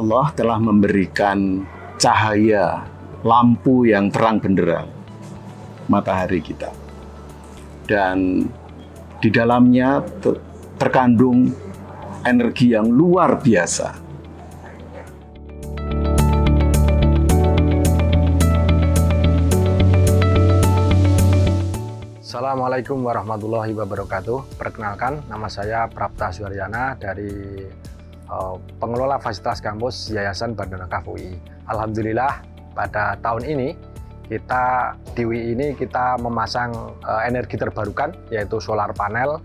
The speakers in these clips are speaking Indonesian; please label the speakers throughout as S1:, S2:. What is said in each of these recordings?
S1: Allah telah memberikan cahaya lampu yang terang benderang matahari kita. Dan di dalamnya terkandung energi yang luar biasa.
S2: Assalamualaikum warahmatullahi wabarakatuh. Perkenalkan, nama saya Prapta Suaryana dari pengelola fasilitas kampus Yayasan Badan Wakaf UI. Alhamdulillah pada tahun ini kita di UI ini kita memasang energi terbarukan, yaitu solar panel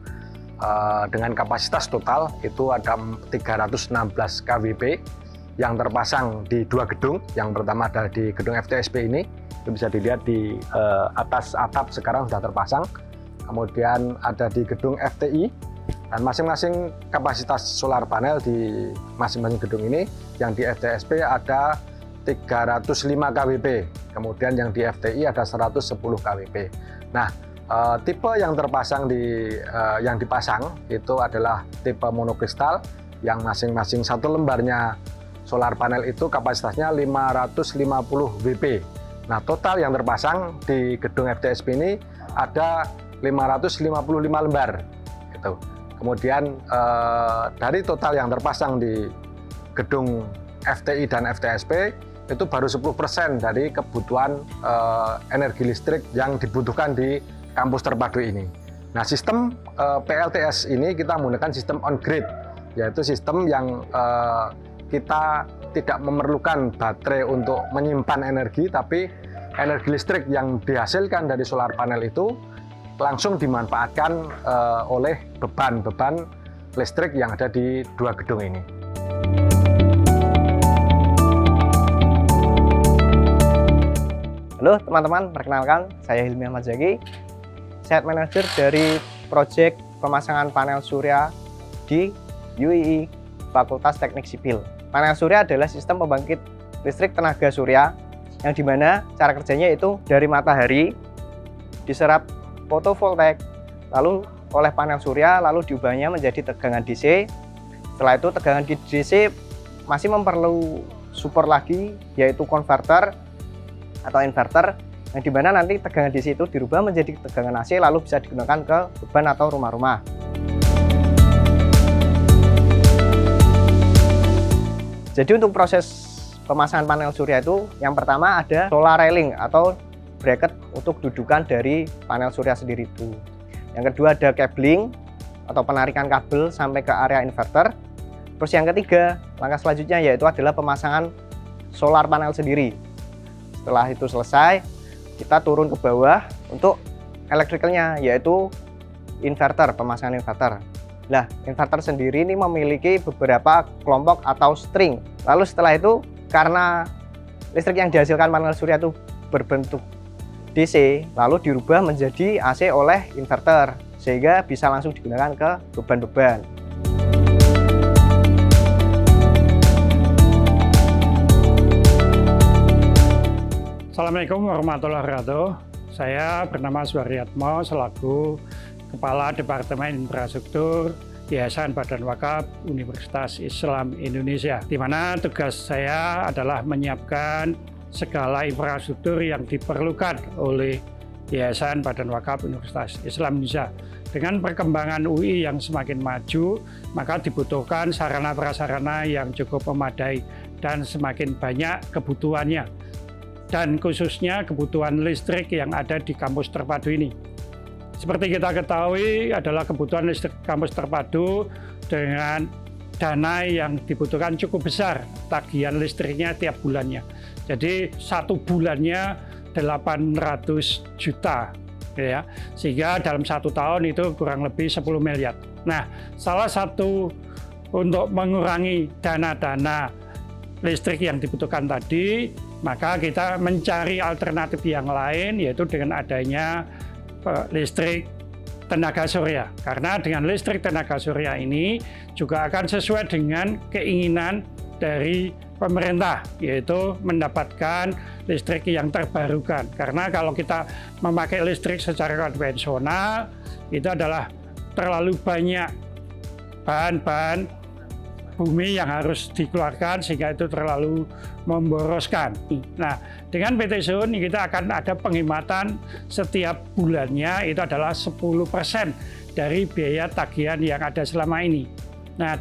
S2: dengan kapasitas total itu ada 316 kWp yang terpasang di dua gedung. Yang pertama adalah di gedung FTSP ini, itu bisa dilihat di atas atap sekarang sudah terpasang. Kemudian ada di gedung FTI, dan masing-masing kapasitas solar panel di masing-masing gedung ini. Yang di FTSP ada 305 kWp, kemudian yang di FTI ada 110 kWp. Nah, tipe yang terpasang yang dipasang itu adalah tipe monokristal, yang masing-masing satu lembarnya solar panel itu kapasitasnya 550 WP. Nah, total yang terpasang di gedung FTSP ini ada 555 lembar. Gitu. Kemudian dari total yang terpasang di gedung FTI dan FTSP itu baru 10% dari kebutuhan energi listrik yang dibutuhkan di kampus terpadu ini. Nah, sistem PLTS ini kita menggunakan sistem on-grid, yaitu sistem yang kita tidak memerlukan baterai untuk menyimpan energi, tapi energi listrik yang dihasilkan dari solar panel itu langsung dimanfaatkan oleh beban-beban listrik yang ada di dua gedung ini.
S3: Halo teman-teman, perkenalkan saya Hilmi Ahmad Zaki, Site Manager dari proyek pemasangan panel surya di UII Fakultas Teknik Sipil. Panel surya adalah sistem pembangkit listrik tenaga surya yang dimana cara kerjanya itu dari matahari diserap fotovoltaik, lalu oleh panel surya, lalu diubahnya menjadi tegangan DC. Setelah itu tegangan DC masih memerlu support lagi, yaitu konverter atau inverter, yang dimana nanti tegangan DC itu dirubah menjadi tegangan AC, lalu bisa digunakan ke beban atau rumah-rumah. Jadi untuk proses pemasangan panel surya itu, yang pertama ada solar railing atau bracket untuk dudukan dari panel surya sendiri itu. Yang kedua ada cabling atau penarikan kabel sampai ke area inverter. Terus yang ketiga, langkah selanjutnya yaitu adalah pemasangan solar panel sendiri. Setelah itu selesai, kita turun ke bawah untuk elektrikalnya, yaitu inverter, pemasangan inverter. Nah, inverter sendiri ini memiliki beberapa kelompok atau string. Lalu setelah itu, karena listrik yang dihasilkan panel surya itu berbentuk DC, lalu dirubah menjadi AC oleh inverter, sehingga bisa langsung digunakan ke beban-beban.
S4: Assalamualaikum warahmatullahi wabarakatuh. Saya bernama Suaryatmo selaku Kepala Departemen Infrastruktur Yayasan Badan Wakaf Universitas Islam Indonesia, di mana tugas saya adalah menyiapkan segala infrastruktur yang diperlukan oleh Yayasan Badan Wakaf Universitas Islam Indonesia. Dengan perkembangan UI yang semakin maju, maka dibutuhkan sarana prasarana yang cukup memadai dan semakin banyak kebutuhannya, dan khususnya kebutuhan listrik yang ada di kampus terpadu ini. Seperti kita ketahui adalah kebutuhan listrik kampus terpadu dengan dana yang dibutuhkan cukup besar, tagihan listriknya tiap bulannya. Jadi satu bulannya 800 juta, ya, sehingga dalam satu tahun itu kurang lebih 10 miliar. Nah, salah satu untuk mengurangi dana-dana listrik yang dibutuhkan tadi, maka kita mencari alternatif yang lain, yaitu dengan adanya listrik tenaga surya. Karena dengan listrik tenaga surya ini juga akan sesuai dengan keinginan dari pemerintah, yaitu mendapatkan listrik yang terbarukan. Karena kalau kita memakai listrik secara konvensional, itu adalah terlalu banyak bahan-bahan bumi yang harus dikeluarkan sehingga itu terlalu memboroskan. Nah, dengan PT Sun kita akan ada penghematan setiap bulannya itu adalah 10% dari biaya tagihan yang ada selama ini. Nah,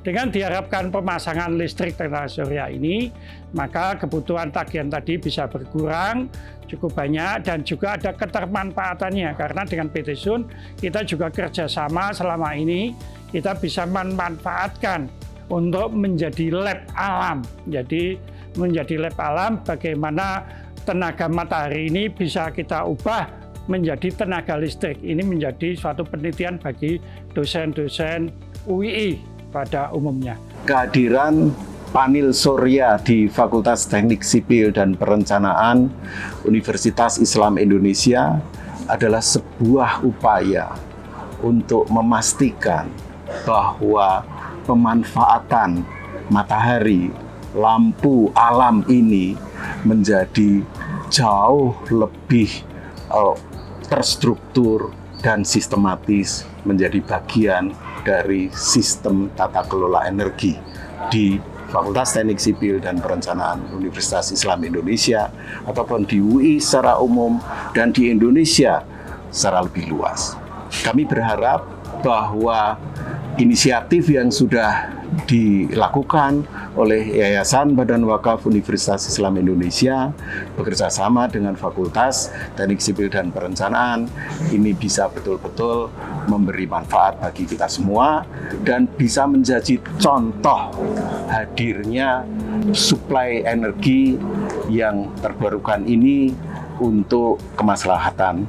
S4: dengan diharapkan pemasangan listrik tenaga surya ini, maka kebutuhan tagihan tadi bisa berkurang cukup banyak dan juga ada ketermanfaatannya. Karena dengan PT Sun kita juga kerjasama selama ini, kita bisa memanfaatkan untuk menjadi lab alam. Jadi menjadi lab alam bagaimana tenaga matahari ini bisa kita ubah menjadi tenaga listrik. Ini menjadi suatu penelitian bagi dosen-dosen UII pada umumnya.
S1: Kehadiran panel surya di Fakultas Teknik Sipil dan Perencanaan Universitas Islam Indonesia adalah sebuah upaya untuk memastikan bahwa pemanfaatan matahari, lampu alam ini menjadi jauh lebih terstruktur dan sistematis menjadi bagian dari sistem tata kelola energi di Fakultas Teknik Sipil dan Perencanaan Universitas Islam Indonesia ataupun di UI secara umum dan di Indonesia secara lebih luas. Kami berharap bahwa inisiatif yang sudah dilakukan oleh Yayasan Badan Wakaf Universitas Islam Indonesia bekerja sama dengan Fakultas Teknik Sipil dan Perencanaan ini bisa betul-betul memberi manfaat bagi kita semua dan bisa menjadi contoh hadirnya suplai energi yang terbarukan ini untuk kemaslahatan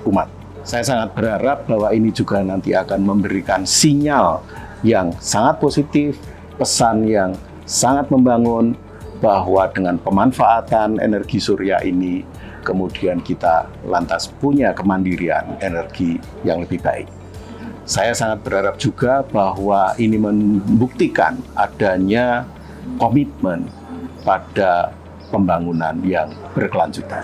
S1: umat. Saya sangat berharap bahwa ini juga nanti akan memberikan sinyal yang sangat positif, pesan yang sangat membangun bahwa dengan pemanfaatan energi surya ini, kemudian kita lantas punya kemandirian energi yang lebih baik. Saya sangat berharap juga bahwa ini membuktikan adanya komitmen pada pembangunan yang berkelanjutan.